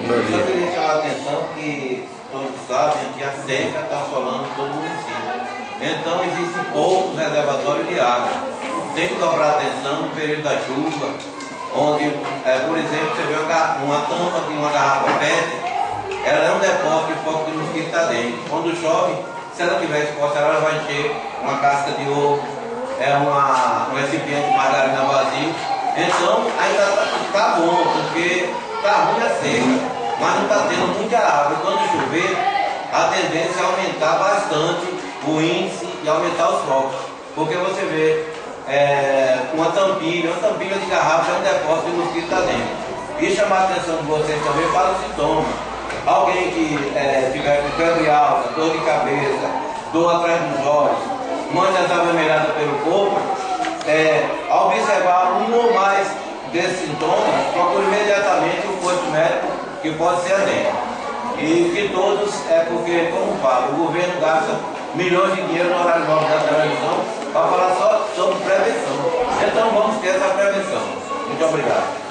Só queria chamar a atenção que todos sabem que a seca está assolando todo o município. Então existem poucos reservatórios de água. Tem que dobrar atenção no período da chuva, onde, por exemplo, você vê uma tampa de uma garrafa PET, ela é um depósito de foco de mosquito está dentro. Quando chove, se ela tiver exposta, ela vai encher uma casca de ovo, um recipiente de margarina vazio. Então ainda está bom, porque está ruim a seca, mas não está tendo muita água. Quando chover, a tendência é aumentar bastante o índice e aumentar os focos. Porque você vê uma tampilha de garrafa é um depósito de mosquito está dentro. E chamar a atenção de vocês também para os sintomas. Alguém que tiver com febre alta, dor de cabeça, dor atrás dos olhos, manchas avermelhadas pelo corpo, ao observar um ou mais desses sintomas, procure imediatamente o posto médico, que pode ser a dengue. E que todos, porque, como falo, o governo gasta milhões de dinheiro no horário nobre da televisão para falar só sobre prevenção. Então vamos ter essa prevenção. Muito obrigado.